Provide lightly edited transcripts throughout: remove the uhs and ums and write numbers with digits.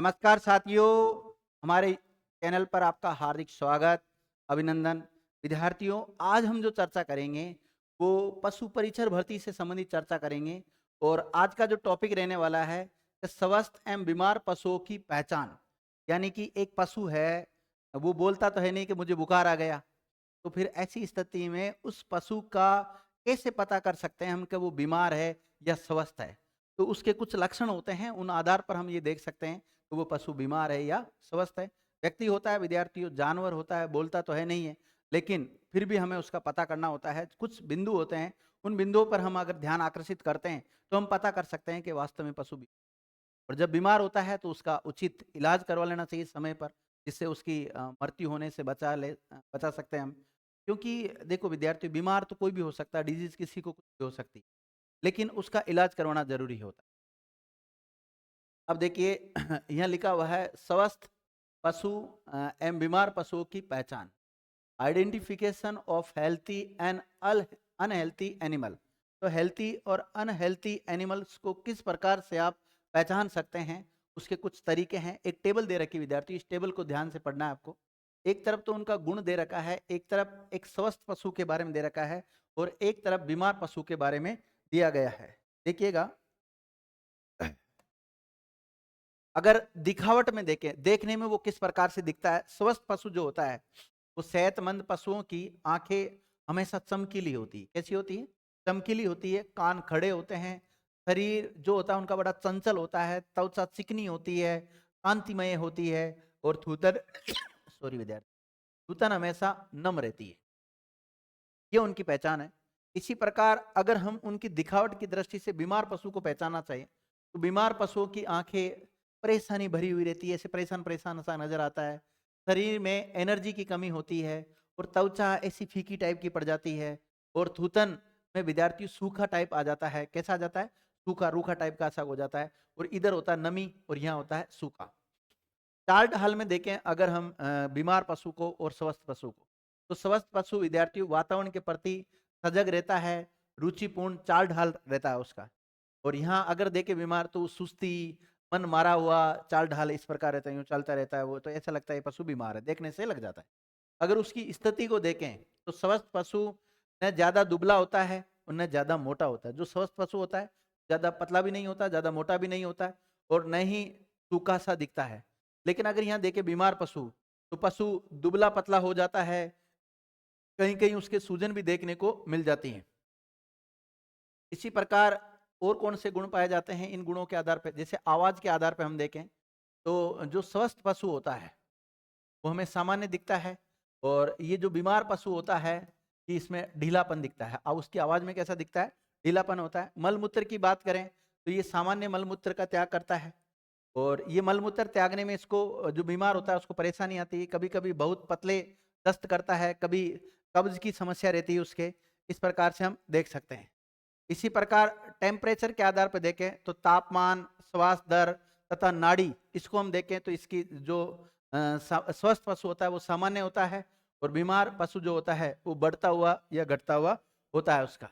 नमस्कार साथियों, हमारे चैनल पर आपका हार्दिक स्वागत, अभिनंदन। विद्यार्थियों, आज हम जो चर्चा करेंगे वो पशु परिचर भर्ती से संबंधित चर्चा करेंगे और आज का जो टॉपिक रहने वाला है कि स्वस्थ एवं बीमार पशुओं की पहचान। यानी कि एक पशु है, वो बोलता तो है नहीं कि मुझे बुखार आ गया, तो फिर ऐसी स्थिति में उस पशु का कैसे पता कर सकते हैं हम कि वो बीमार है या स्वस्थ है। तो उसके कुछ लक्षण होते हैं, उन आधार पर हम ये देख सकते हैं कि वो पशु बीमार है या स्वस्थ है। व्यक्ति होता है, विद्यार्थियों जानवर होता है, बोलता तो है नहीं है, लेकिन फिर भी हमें उसका पता करना होता है। कुछ बिंदु होते हैं, उन बिंदुओं पर हम अगर ध्यान आकर्षित करते हैं तो हम पता कर सकते हैं कि वास्तव में पशु और जब बीमार होता है तो उसका उचित इलाज करवा लेना चाहिए समय पर, जिससे उसकी मृत्यु होने से बचा सकते हैं हम। क्योंकि देखो विद्यार्थी, बीमार तो कोई भी हो सकता है, डिजीज किसी को कुछ भी हो सकती है, लेकिन उसका इलाज करवाना जरूरी होता है। अब देखिए यहाँ लिखा हुआ है स्वस्थ पशु एवं बीमार पशुओं की पहचान, identification of healthy and unhealthy animal. तो हेल्थी और अनहेल्थी एनिमल्स को किस प्रकार से आप पहचान सकते हैं, उसके कुछ तरीके हैं। एक टेबल दे रखी है विद्यार्थी, इस टेबल को ध्यान से पढ़ना है आपको। एक तरफ तो उनका गुण दे रखा है, एक तरफ एक स्वस्थ पशु के बारे में दे रखा है और एक तरफ बीमार पशु के बारे में दिया गया है। देखिएगा, अगर दिखावट में देखें, देखने में वो किस प्रकार से दिखता है। स्वस्थ पशु जो होता है, वो सेहतमंद पशुओं की आंखें हमेशा चमकीली होती है। कैसी होती है? चमकीली होती है। कान खड़े होते हैं। शरीर जो होता है उनका बड़ा चंचल होता है। त्वचा चिकनी होती है, कांतिमय होती है और थूथन सॉरी विद्यार्थी, थूथन हमेशा नम रहती है। ये उनकी पहचान है। इसी प्रकार अगर हम उनकी दिखावट की दृष्टि से बीमार पशु को पहचानना चाहिए, तो बीमार पशुओं की आंखें परेशानी भरी हुई रहती है, ऐसे परेशान परेशान सा नजर आता है। शरीर में एनर्जी की कमी होती है और त्वचा ऐसी फीकी टाइप की पड़ जाती है और थूथन में विद्यार्थी सूखा टाइप आ जाता है। कैसा आ जाता है? सूखा, रूखा टाइप का ऐसा हो जाता है। और इधर होता है नमी और यहाँ होता है सूखा। चार्ट हाल में देखें अगर हम बीमार पशु को और स्वस्थ पशु को, तो स्वस्थ पशु विद्यार्थी वातावरण के प्रति सजग रहता है, रुचिपूर्ण चाल ढाल रहता है उसका। और यहाँ अगर देखे बीमार तो सुस्ती, मन मारा हुआ चाल ढाल इस प्रकार रहता है, यूं चलता रहता है वो, तो ऐसा लगता है पशु बीमार है, देखने से लग जाता है। अगर उसकी स्थिति को देखें तो स्वस्थ पशु न ज्यादा दुबला होता है और न ज्यादा मोटा होता है। जो स्वस्थ पशु होता है ज्यादा पतला भी नहीं होता, ज्यादा मोटा भी नहीं होता है और न ही सूखा सा दिखता है। लेकिन अगर यहाँ देखें बीमार पशु, तो पशु दुबला पतला हो जाता है, कहीं कहीं उसके सूजन भी देखने को मिल जाती हैं। इसी प्रकार और कौन से गुण पाए जाते हैं इन गुणों के आधार पर? जैसे आवाज के आधार पर हम देखें तो जो स्वस्थ पशु होता है वो हमें सामान्य दिखता है और ये जो बीमार पशु होता है कि इसमें ढीलापन दिखता है। अब उसकी आवाज में कैसा दिखता है? ढीलापन होता है। मलमूत्र की बात करें तो ये सामान्य मलमूत्र का त्याग करता है और ये मलमूत्र त्यागने में इसको, जो बीमार होता है उसको परेशानी आती है। कभी कभी बहुत पतले दस्त करता है, कभी कब्ज की समस्या रहती है उसके। इस प्रकार से हम देख सकते हैं। इसी प्रकार टेम्परेचर के आधार पर देखें तो तापमान, श्वास दर तथा नाड़ी, इसको हम देखें तो इसकी जो स्वस्थ पशु होता है वो सामान्य होता है और बीमार पशु जो होता है वो बढ़ता हुआ या घटता हुआ होता है उसका।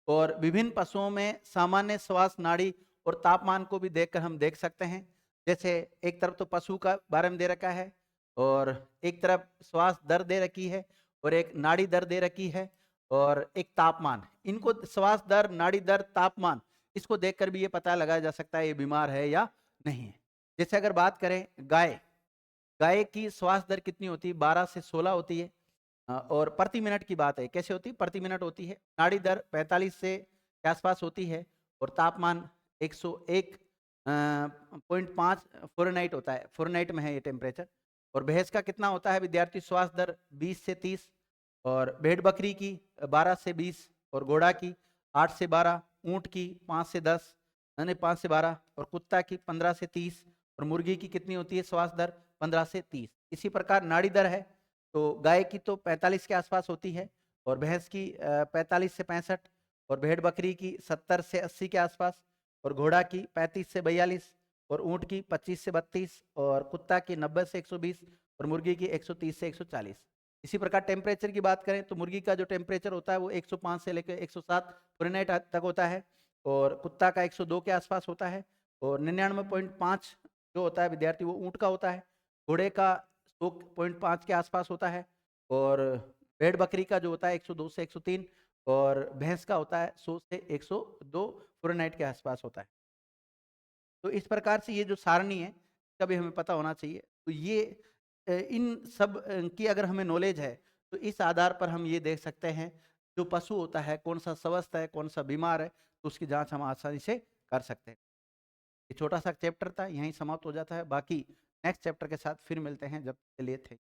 और विभिन्न पशुओं में सामान्य श्वास नाड़ी और तापमान को भी देखकर हम देख सकते हैं। जैसे एक तरफ तो पशु का बारे में दे रखा है और एक तरफ श्वास दर दे रखी है और एक नाड़ी दर दे रखी है और एक तापमान। इनको श्वास दर, नाड़ी दर, तापमान, इसको देखकर भी ये पता लगाया जा सकता है ये बीमार है या नहीं है। जैसे अगर बात करें गाय, गाय की श्वास दर कितनी होती है? 12 से 16 होती है। और प्रति मिनट की बात है, कैसे होती है? प्रति मिनट होती है। नाड़ी दर 45 से के आसपास होती है और तापमान 101.5 फ़ारेनहाइट होता है। फ़ारेनहाइट में है ये टेम्परेचर। और भैंस का कितना होता है विद्यार्थी? श्वास दर 20 से 30 और भेड़ बकरी की 12 से 20 और घोड़ा की 8 से 12, ऊंट की 5 से 10, यानी 5 से 12 और कुत्ता की 15 से 30 और मुर्गी की कितनी होती है श्वास दर? 15 से 30। इसी प्रकार नाड़ी दर है तो गाय की तो 45 के आसपास होती है और भैंस की 45 से 65 और भेड़ बकरी की 70 से 80 के आसपास और घोड़ा की 35 से 42 और ऊंट की 25 से 32 और कुत्ता की 90 से 120 और मुर्गी की 130 से 140। इसी प्रकार टेम्परेचर की बात करें तो मुर्गी का जो टेम्परेचर होता है वो 105 से लेकर 107 फ़ारेनहाइट तक होता है और कुत्ता का 102 के आसपास होता है और 99.5 जो होता है विद्यार्थी वो ऊँट का होता है, घोड़े का 100.5 के आसपास होता है, और भेड़ बकरी का जो होता है 102 से 103, और भैंस का होता है 100 से 102 फ़ारेनहाइट के आसपास होता है। तो इस प्रकार से ये जो सारणी है, इसका भी हमें पता होना चाहिए। तो ये इन सब की अगर हमें नॉलेज है, तो इस आधार पर हम ये देख सकते हैं, जो पशु होता है कौन-सा स्वस्थ है, कौन-सा बीमार है, तो उसकी जाँच हम आसानी से कर सकते हैं। ये छोटा-सा चैप्टर था, यहीं समाप्त हो जाता है। बाकी नेक्स्ट चैप्टर के साथ फिर मिलते हैं, जब तक के लिए थैंक